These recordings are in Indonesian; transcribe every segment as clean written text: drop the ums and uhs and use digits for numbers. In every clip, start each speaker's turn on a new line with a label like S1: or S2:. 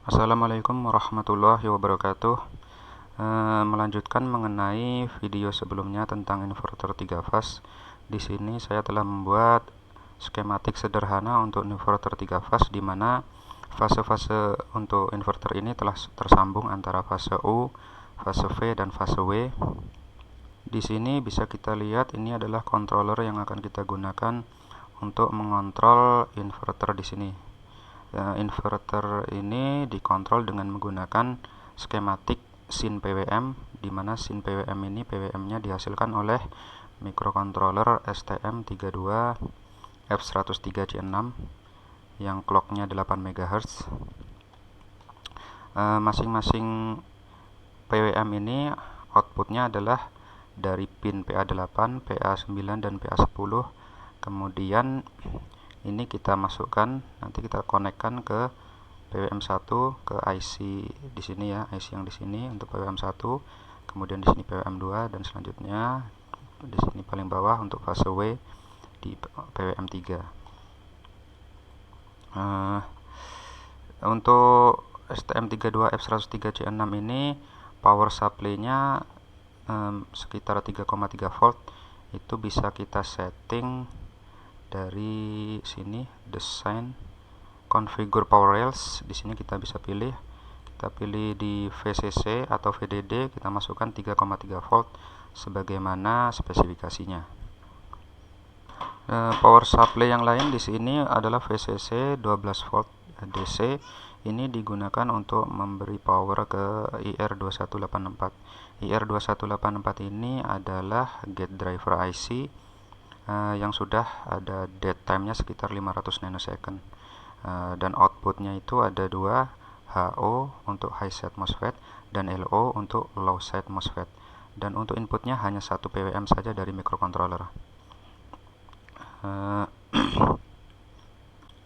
S1: Assalamualaikum warahmatullahi wabarakatuh. Melanjutkan mengenai video sebelumnya tentang inverter 3 fase. Di sini saya telah membuat skematik sederhana untuk inverter 3 fase di mana fase-fase untuk inverter ini telah tersambung antara fase U, fase V dan fase W. Di sini bisa kita lihat ini adalah controller yang akan kita gunakan untuk mengontrol inverter di sini. Inverter ini dikontrol dengan menggunakan skematik SIN PWM, di mana SIN PWM ini PWM-nya dihasilkan oleh microcontroller STM32F103C6 yang clocknya 8 MHz. Masing-masing PWM ini outputnya adalah dari pin PA8, PA9 dan PA10. Kemudian ini kita masukkan, nanti kita konekkan ke PWM1 ke IC di sini ya, IC yang di sini untuk PWM1, kemudian di sini PWM2 dan selanjutnya di sini paling bawah untuk fase W di PWM3. Untuk STM32F103C6 ini power supply-nya sekitar 3,3 volt. Itu bisa kita setting dari sini, design, configure power rails. Di sini kita bisa pilih, di VCC atau VDD, kita masukkan 3,3 volt sebagaimana spesifikasinya. Power supply yang lain di sini adalah VCC 12 volt DC. Ini digunakan untuk memberi power ke IR2184. IR2184 ini adalah gate driver IC yang sudah ada dead time-nya sekitar 500 nanosecond, dan outputnya itu ada dua, HO untuk high side MOSFET dan LO untuk low side MOSFET, dan untuk inputnya hanya satu PWM saja dari microcontroller.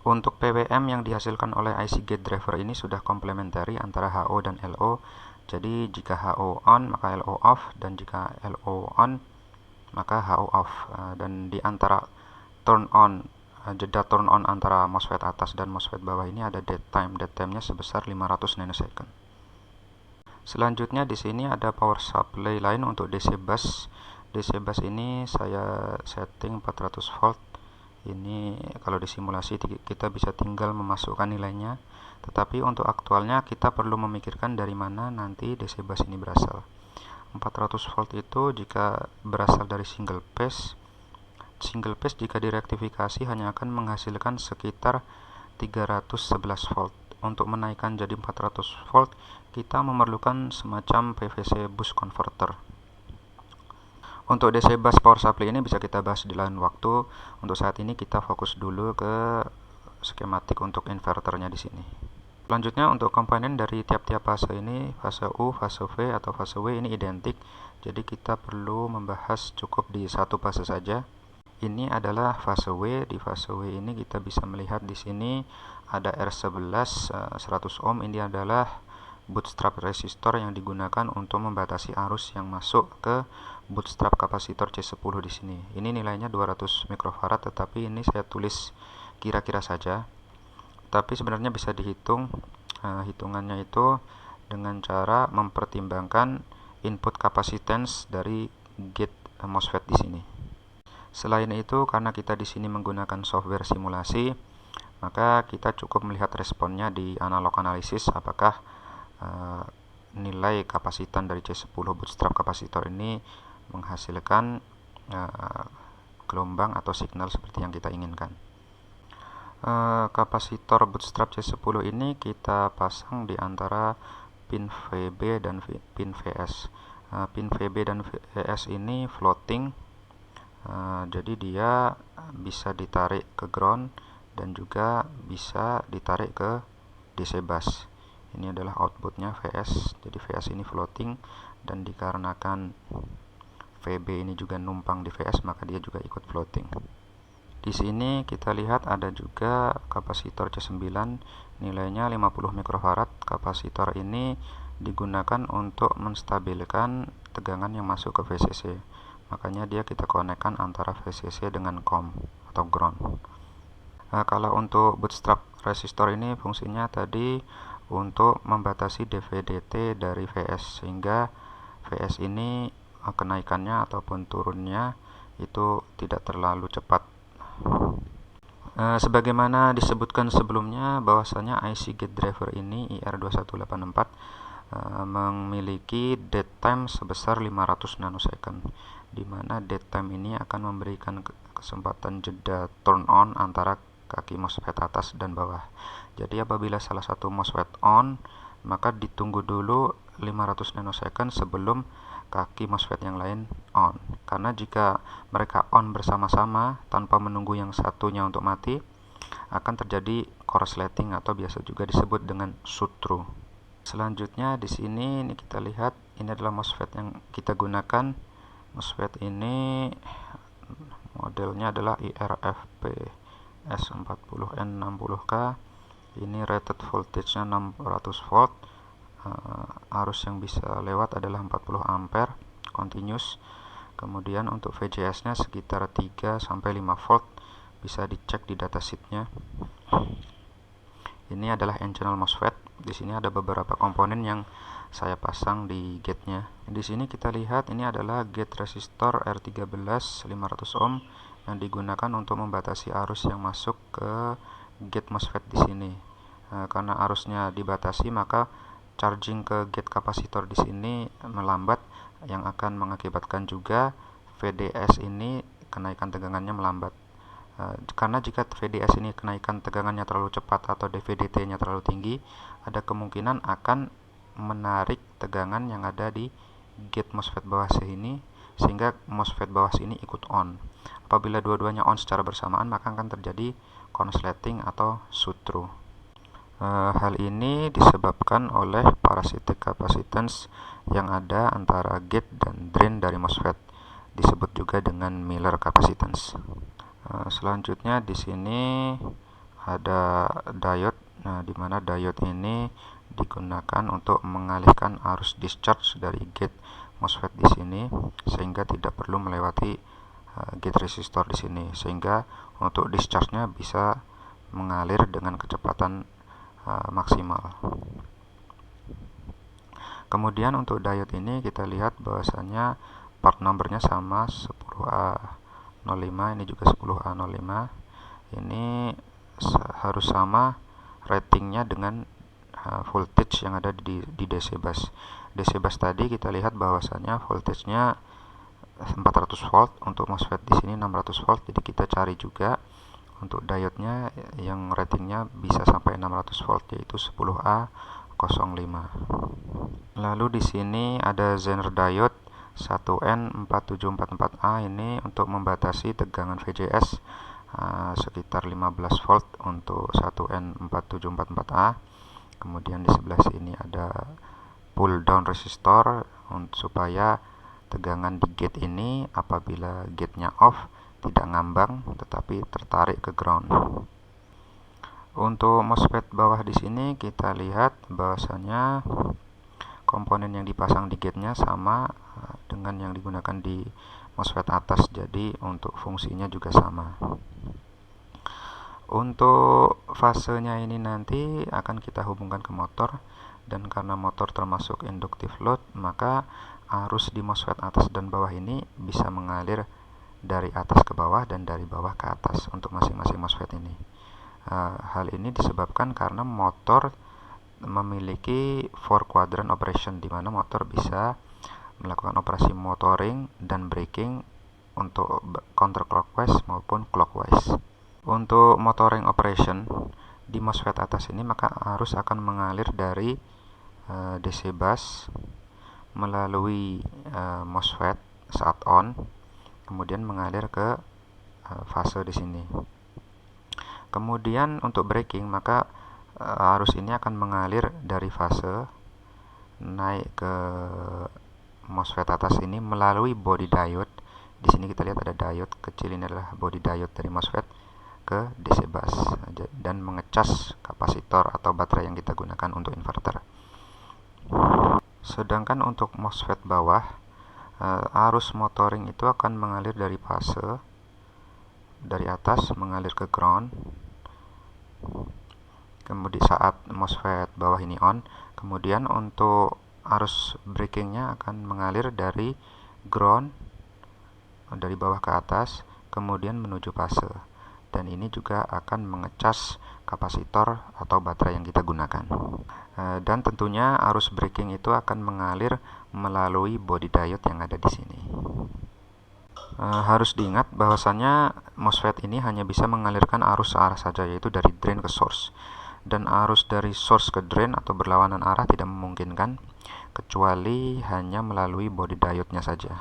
S1: Untuk PWM yang dihasilkan oleh IC gate driver ini sudah komplementari antara HO dan LO. Jadi jika HO on maka LO off, dan jika LO on maka HO off. Dan di antara turn on, jeda turn on antara MOSFET atas dan MOSFET bawah ini ada dead time. Dead time-nya sebesar 500 nanosecond. Selanjutnya di sini ada power supply lain untuk DC bus. DC bus ini saya setting 400 volt. Ini kalau di simulasi kita bisa tinggal memasukkan nilainya. Tetapi untuk aktualnya kita perlu memikirkan dari mana nanti DC bus ini berasal. 400 volt itu jika berasal dari single phase jika direktifikasi hanya akan menghasilkan sekitar 311 volt. Untuk menaikkan jadi 400 volt kita memerlukan semacam PVC boost converter. Untuk DC bus power supply ini bisa kita bahas di lain waktu. Untuk saat ini kita fokus dulu ke skematik untuk inverternya di sini. Selanjutnya untuk komponen dari tiap-tiap fase ini, fase U, fase V, atau fase W ini identik. Jadi kita perlu membahas cukup di satu fase saja. Ini adalah fase W. Di fase W ini kita bisa melihat di sini ada R11 100 ohm. Ini adalah bootstrap resistor yang digunakan untuk membatasi arus yang masuk ke bootstrap kapasitor C10 di sini. Ini nilainya 200 mikrofarad, tetapi ini saya tulis kira-kira saja. Tapi sebenarnya bisa dihitung, hitungannya itu dengan cara mempertimbangkan input capacitance dari gate MOSFET di sini. Selain itu, karena kita di sini menggunakan software simulasi, maka kita cukup melihat responnya di analog analisis apakah nilai kapasitan dari C10 bootstrap kapasitor ini menghasilkan gelombang atau signal seperti yang kita inginkan. Kapasitor bootstrap C10 ini kita pasang di antara pin VB dan pin VS. Pin VB dan VS ini floating, jadi dia bisa ditarik ke ground dan juga bisa ditarik ke DC bus. Ini adalah outputnya VS, jadi VS ini floating, dan dikarenakan VB ini juga numpang di VS maka dia juga ikut floating. Di sini kita lihat ada juga kapasitor C9, nilainya 50 mikrofarad. Kapasitor ini digunakan untuk menstabilkan tegangan yang masuk ke VCC. Makanya dia kita konekkan antara VCC dengan COM atau ground. Kalau untuk bootstrap resistor ini fungsinya tadi untuk membatasi dVdt dari Vs, sehingga Vs ini kenaikannya ataupun turunnya itu tidak terlalu cepat. Sebagaimana disebutkan sebelumnya, bahwasanya IC gate driver ini IR2184 memiliki dead time sebesar 500 nanosecond, di mana dead time ini akan memberikan kesempatan jeda turn on antara kaki MOSFET atas dan bawah. Jadi apabila salah satu MOSFET on, maka ditunggu dulu 500 nanosecond sebelum kaki MOSFET yang lain on. Karena jika mereka on bersama-sama tanpa menunggu yang satunya untuk mati, akan terjadi korsleting atau biasa juga disebut dengan shoot-through. Selanjutnya di sini kita lihat ini adalah MOSFET yang kita gunakan. MOSFET ini modelnya adalah IRFP S40N60K. Ini rated voltage-nya 600 volt. Arus yang bisa lewat adalah 40 ampere continuous. Kemudian untuk VGS-nya sekitar 3 sampai 5 volt. Bisa dicek di datasheet-nya. Ini adalah N-channel MOSFET. Di sini ada beberapa komponen yang saya pasang di gate-nya. Di sini kita lihat ini adalah gate resistor R13 500 ohm yang digunakan untuk membatasi arus yang masuk ke gate MOSFET di sini. Karena arusnya dibatasi, maka charging ke gate kapasitor di sini melambat, yang akan mengakibatkan juga VDS ini kenaikan tegangannya melambat. Karena jika VDS ini kenaikan tegangannya terlalu cepat atau dVdt-nya terlalu tinggi, ada kemungkinan akan menarik tegangan yang ada di gate MOSFET bawah sini, sehingga MOSFET bawah sini ikut on. Apabila dua-duanya on secara bersamaan, maka akan terjadi korsleting atau shoot-through. Hal ini disebabkan oleh parasitic capacitance yang ada antara gate dan drain dari MOSFET, disebut juga dengan Miller capacitance. Selanjutnya di sini ada diode. Nah, di mana diode ini digunakan untuk mengalihkan arus discharge dari gate MOSFET di sini, sehingga tidak perlu melewati gate resistor di sini, sehingga untuk discharge-nya bisa mengalir dengan kecepatan maksimal. Kemudian untuk diode ini kita lihat bahwasanya part numbernya sama 10A05, ini juga 10A05. Ini harus sama ratingnya dengan voltage yang ada di DC bus. DC bus tadi kita lihat bahwasanya voltage-nya 400 volt, untuk MOSFET di sini 600 volt. Jadi kita cari juga untuk diode-nya yang ratingnya bisa sampai 600 volt, yaitu 10A05. Lalu di sini ada Zener diode 1N4744A, ini untuk membatasi tegangan VGS sekitar 15 volt untuk 1N4744A. Kemudian di sebelah sini ada pull down resistor supaya tegangan di gate ini apabila gate-nya off tidak ngambang tetapi tertarik ke ground. Untuk MOSFET bawah di sini kita lihat bahwasanya komponen yang dipasang di gate-nya sama dengan yang digunakan di MOSFET atas, jadi untuk fungsinya juga sama. Untuk fasenya ini nanti akan kita hubungkan ke motor, dan karena motor termasuk inductive load, maka arus di MOSFET atas dan bawah ini bisa mengalir dari atas ke bawah dan dari bawah ke atas untuk masing-masing MOSFET ini. Hal ini disebabkan karena motor memiliki 4 quadrant operation, di mana motor bisa melakukan operasi motoring dan braking untuk counterclockwise maupun clockwise. Untuk motoring operation di MOSFET atas ini, maka arus akan mengalir dari DC bus melalui MOSFET saat on, kemudian mengalir ke fase di sini. Kemudian untuk braking, maka arus ini akan mengalir dari fase naik ke MOSFET atas ini melalui body diode. Di sini kita lihat ada diode kecil, ini adalah body diode dari MOSFET ke DC bus dan mengecas kapasitor atau baterai yang kita gunakan untuk inverter. Sedangkan untuk MOSFET bawah, arus motoring itu akan mengalir dari fase dari atas mengalir ke ground, kemudian saat MOSFET bawah ini on. Kemudian untuk arus breakingnya akan mengalir dari ground, dari bawah ke atas, kemudian menuju fase. Dan ini juga akan mengecas kapasitor atau baterai yang kita gunakan. Dan tentunya arus breaking itu akan mengalir melalui body diode yang ada di sini. Harus diingat bahwasannya MOSFET ini hanya bisa mengalirkan arus searah saja, yaitu dari drain ke source. Dan arus dari source ke drain atau berlawanan arah tidak memungkinkan, kecuali hanya melalui body diode-nya saja.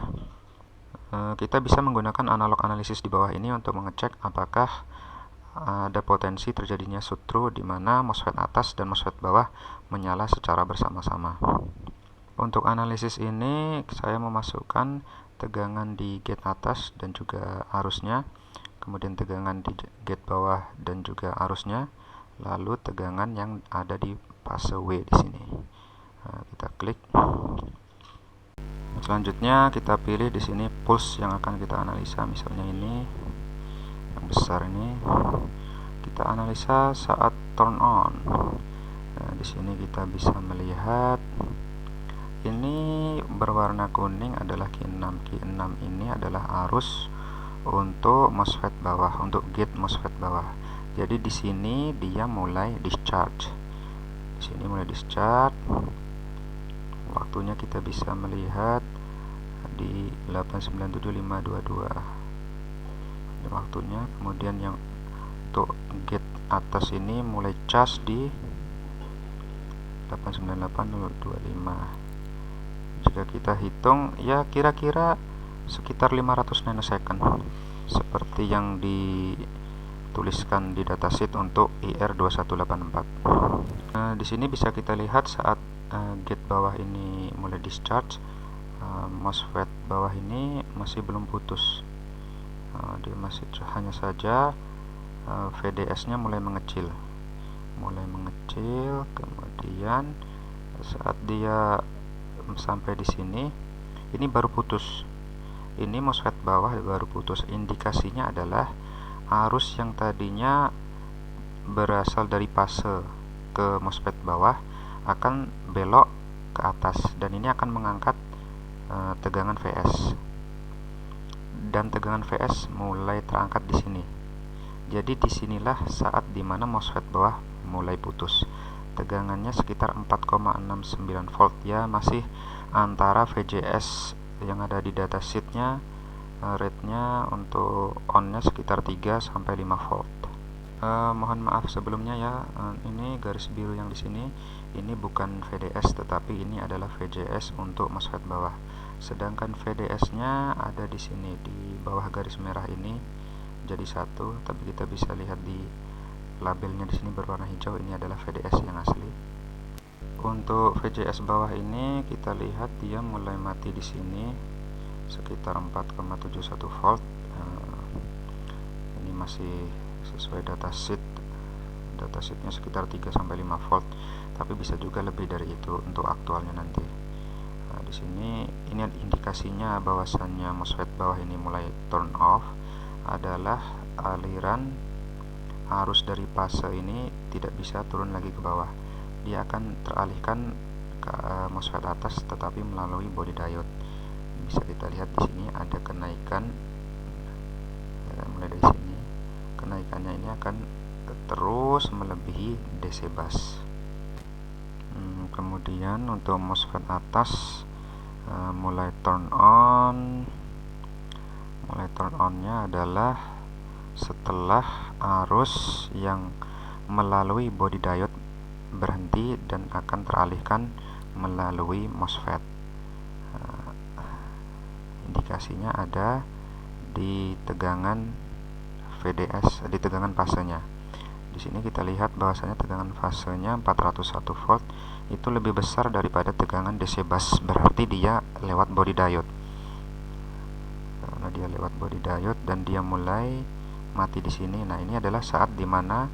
S1: Kita bisa menggunakan analog analisis di bawah ini untuk mengecek apakah ada potensi terjadinya shoot-through di mana MOSFET atas dan MOSFET bawah menyala secara bersama-sama. Untuk analisis ini saya memasukkan tegangan di gate atas dan juga arusnya, kemudian tegangan di gate bawah dan juga arusnya, lalu tegangan yang ada di fase W di sini. Kita klik. Selanjutnya kita pilih di sini pulse yang akan kita analisa, misalnya ini yang besar ini. Kita analisa saat turn on. Di sini kita bisa melihat ini berwarna kuning adalah Q6. Q6 ini adalah arus untuk MOSFET bawah, untuk gate MOSFET bawah. Jadi di sini dia mulai discharge. Di sini mulai discharge. Waktunya kita bisa melihat di 897.522. Ini waktunya. Kemudian yang untuk gate atas ini mulai charge di 898.025. Jika kita hitung, ya kira-kira sekitar 500 nanosecond, seperti yang dituliskan di datasheet untuk IR2184. Di sini bisa kita lihat saat gate bawah ini mulai discharge, MOSFET bawah ini masih belum putus. Dia masih hanya saja VDS-nya mulai mengecil, kemudian saat dia sampai di sini, ini baru putus. Ini MOSFET bawah baru putus. Indikasinya adalah arus yang tadinya berasal dari fase ke MOSFET bawah akan belok ke atas, dan ini akan mengangkat tegangan VS. Dan tegangan VS mulai terangkat di sini. Jadi disinilah saat dimana MOSFET bawah mulai putus. Tegangannya sekitar 4,69 volt, ya masih antara VJS yang ada di datasheetnya, rate-nya untuk on-nya sekitar 3-5 volt. Mohon maaf sebelumnya ya, ini garis biru yang di sini ini bukan VDS, tetapi ini adalah VJS untuk MOSFET bawah. Sedangkan VDS-nya ada di sini di bawah garis merah ini jadi satu, tapi kita bisa lihat di labelnya di sini berwarna hijau, ini adalah VDS yang asli. Untuk VJS bawah ini kita lihat dia mulai mati di sini sekitar 4,71 volt. Ini masih sesuai datasheetnya sekitar 3-5 volt, tapi bisa juga lebih dari itu untuk aktualnya nanti. Di sini ini indikasinya bahwasannya MOSFET bawah ini mulai turn off adalah aliran arus dari fase ini tidak bisa turun lagi ke bawah. Dia akan teralihkan ke MOSFET atas, tetapi melalui body diode. Bisa kita lihat di sini ada kenaikan, mulai dari sini. Kenaikannya ini akan terus melebihi DC bus. Kemudian untuk MOSFET atas mulai turn on. Turn on-nya adalah setelah arus yang melalui body diode berhenti dan akan teralihkan melalui MOSFET. Indikasinya ada di tegangan VDS, di tegangan fasenya. Di sini kita lihat bahwasanya tegangan fasenya 401 volt itu lebih besar daripada tegangan DC bus, berarti dia lewat body diode. Karena dia lewat body diode dan dia mulai mati di sini. Nah, ini adalah saat dimana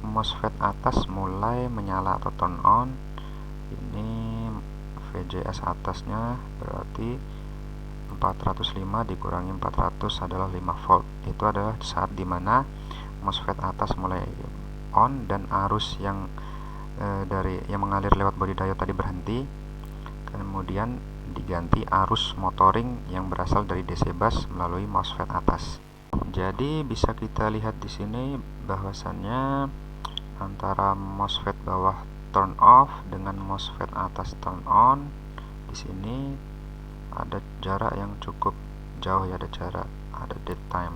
S1: MOSFET atas mulai menyala atau turn on. Ini VJS atasnya berarti 405 dikurangi 400 adalah 5 volt. Itu adalah saat dimana MOSFET atas mulai on dan arus yang dari yang mengalir lewat body diode tadi berhenti, kemudian diganti arus motoring yang berasal dari DC bus melalui MOSFET atas. Jadi bisa kita lihat di sini bahwasannya antara MOSFET bawah turn off dengan MOSFET atas turn on, di sini ada jarak yang cukup jauh ya, ada dead time.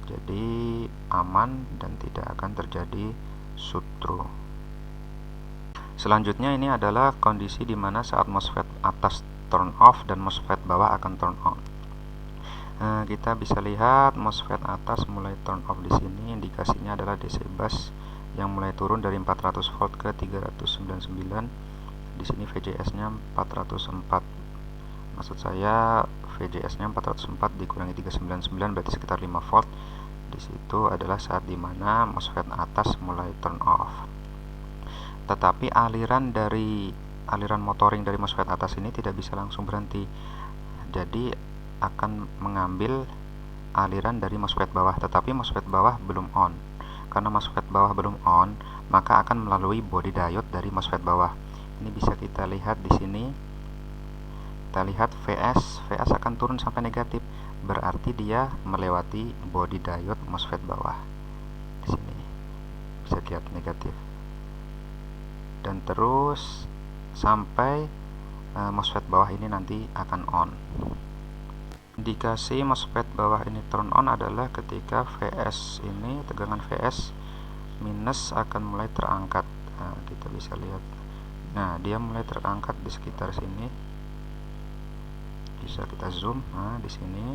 S1: Jadi aman dan tidak akan terjadi shoot-through. Selanjutnya ini adalah kondisi di mana saat MOSFET atas turn off dan MOSFET bawah akan turn on. Kita bisa lihat MOSFET atas mulai turn off di sini, indikasinya adalah DC bus yang mulai turun dari 400 volt ke 399. Di sini VGS-nya 404. Maksud saya VGS-nya 404 dikurangi 399 berarti sekitar 5 volt. Di situ adalah saat dimana MOSFET atas mulai turn off. Tetapi aliran motoring dari MOSFET atas ini tidak bisa langsung berhenti. Jadi akan mengambil aliran dari MOSFET bawah, tetapi MOSFET bawah belum on. Karena MOSFET bawah belum on, maka akan melalui body diode dari MOSFET bawah. Ini bisa kita lihat di sini. Kita lihat VS akan turun sampai negatif, berarti dia melewati body diode MOSFET bawah. Di sini bisa lihat negatif. Dan terus sampai MOSFET bawah ini nanti akan on. Indikasi MOSFET bawah ini turn on adalah ketika VS ini, tegangan VS minus akan mulai terangkat. Nah, kita bisa lihat. Nah, dia mulai terangkat di sekitar sini. Bisa kita zoom. Nah, di sini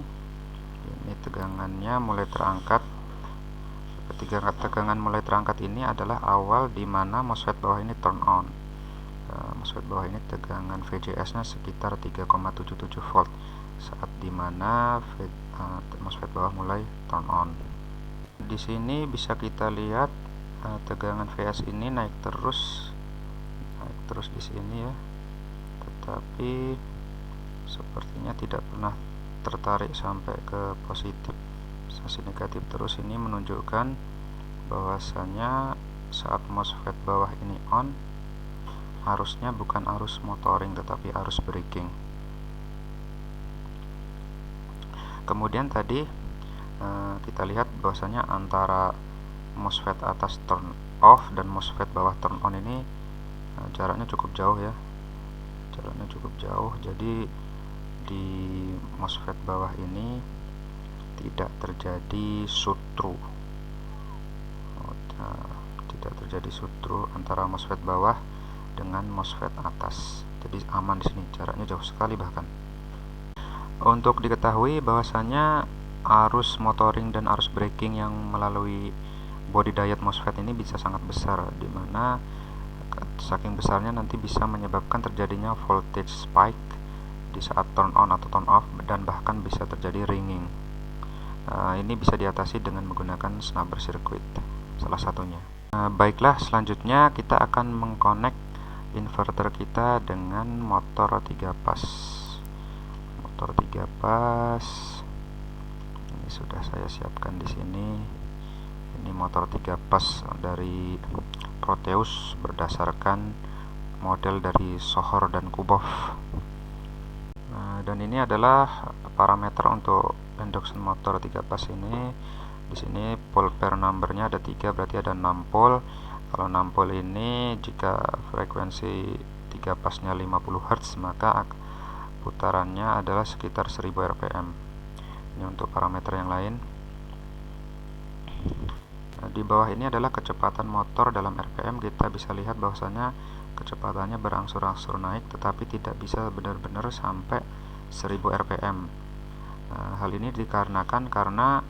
S1: ini tegangannya mulai terangkat. Ketika tegangan mulai terangkat ini adalah awal di mana MOSFET bawah ini turn on. MOSFET bawah ini tegangan VGS-nya sekitar 3,77 volt. Saat dimana MOSFET bawah mulai turn on. Di sini bisa kita lihat tegangan VS ini naik terus di sini ya, tetapi sepertinya tidak pernah tertarik sampai ke positif, masih negatif terus. Ini menunjukkan bahwasanya saat MOSFET bawah ini on, arusnya bukan arus motoring tetapi arus braking. Kemudian tadi kita lihat bahwasanya antara MOSFET atas turn off dan MOSFET bawah turn on ini jaraknya cukup jauh ya, jaraknya cukup jauh. Jadi di MOSFET bawah ini tidak terjadi shoot-through, tidak terjadi shoot-through antara MOSFET bawah dengan MOSFET atas. Jadi aman di sini, jaraknya jauh sekali bahkan. Untuk diketahui bahwasanya arus motoring dan arus braking yang melalui body diode MOSFET ini bisa sangat besar, dimana saking besarnya nanti bisa menyebabkan terjadinya voltage spike di saat turn on atau turn off, dan bahkan bisa terjadi ringing. Ini bisa diatasi dengan menggunakan snubber circuit salah satunya. Baiklah, selanjutnya kita akan mengkonek inverter kita dengan motor 3 pas. Motor 3 pas ini sudah saya siapkan di sini. Ini motor 3 pas dari Proteus berdasarkan model dari Sohor dan Kubov. Dan ini adalah parameter untuk induction motor 3 pas ini. Di sini pole pair numbernya ada 3, berarti ada 6 pole. Kalau 6 pole ini jika frekuensi 3 pasnya 50 Hz, maka putarannya adalah sekitar 1000 rpm. Ini untuk parameter yang lain. Di bawah ini adalah kecepatan motor dalam rpm. Kita bisa lihat bahwasanya kecepatannya berangsur-angsur naik, tetapi tidak bisa benar-benar sampai 1000 rpm. Hal ini dikarenakan karena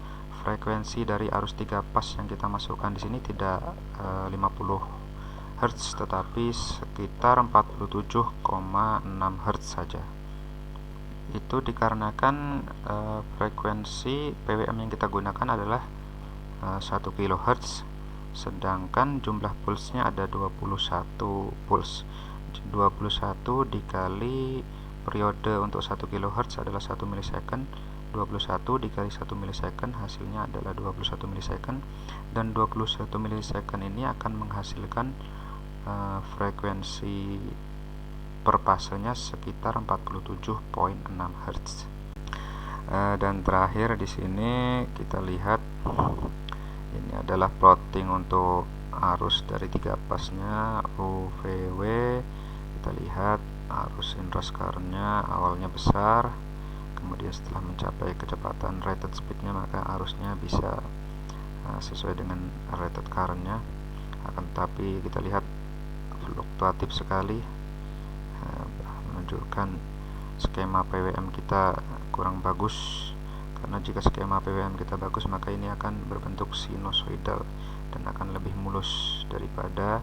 S1: frekuensi dari arus 3 pas yang kita masukkan di sini tidak 50 Hz, tetapi sekitar 47,6 Hz saja. Itu dikarenakan frekuensi PWM yang kita gunakan adalah 1 kHz, sedangkan jumlah pulsnya ada 21 puls. 21 dikali periode untuk 1 kHz adalah 1 milisecond. 21 dikali 1 milisecond hasilnya adalah 21 milisecond, dan 21 milisecond ini akan menghasilkan frekuensi per fasenya sekitar 47,6 Hz. Dan terakhir di sini kita lihat ini adalah plotting untuk arus dari 3 pasnya UVW. Kita lihat arus inrush current-nya awalnya besar, kemudian setelah mencapai kecepatan rated speed-nya maka arusnya bisa sesuai dengan rated current-nya. Akan tetapi kita lihat fluktuatif sekali, menunjukkan skema PWM kita kurang bagus, karena jika skema PWM kita bagus maka ini akan berbentuk sinusoidal dan akan lebih mulus daripada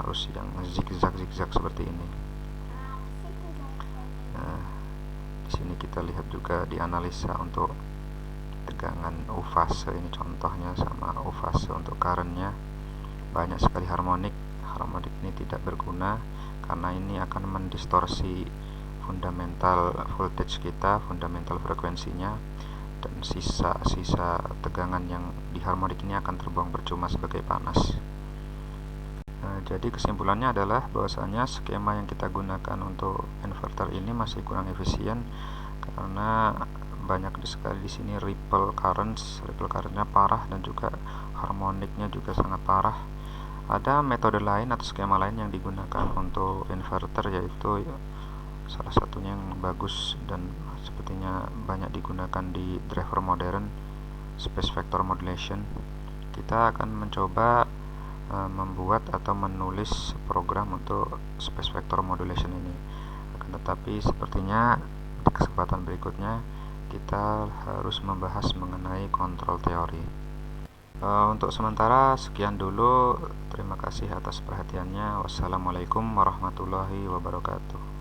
S1: arus yang zigzag seperti ini. Nah, di sini kita lihat juga di analisa untuk tegangan U fase, ini contohnya sama U fase untuk current-nya banyak sekali harmonik ini tidak berguna karena ini akan mendistorsi fundamental voltage kita, fundamental frekuensinya, dan sisa tegangan yang di harmonik ini akan terbuang percuma sebagai panas. Jadi kesimpulannya adalah bahwasanya skema yang kita gunakan untuk inverter ini masih kurang efisien karena banyak sekali di sini ripple current-nya parah dan juga harmoniknya juga sangat parah. Ada metode lain atau skema lain yang digunakan untuk inverter, yaitu salah satunya yang bagus dan sepertinya banyak digunakan di driver modern, space vector modulation. Kita akan mencoba membuat atau menulis program untuk space vector modulation ini. Akan tetapi sepertinya di kesempatan berikutnya kita harus membahas mengenai kontrol teori. Untuk sementara sekian dulu. Terima kasih atas perhatiannya. Wassalamualaikum warahmatullahi wabarakatuh.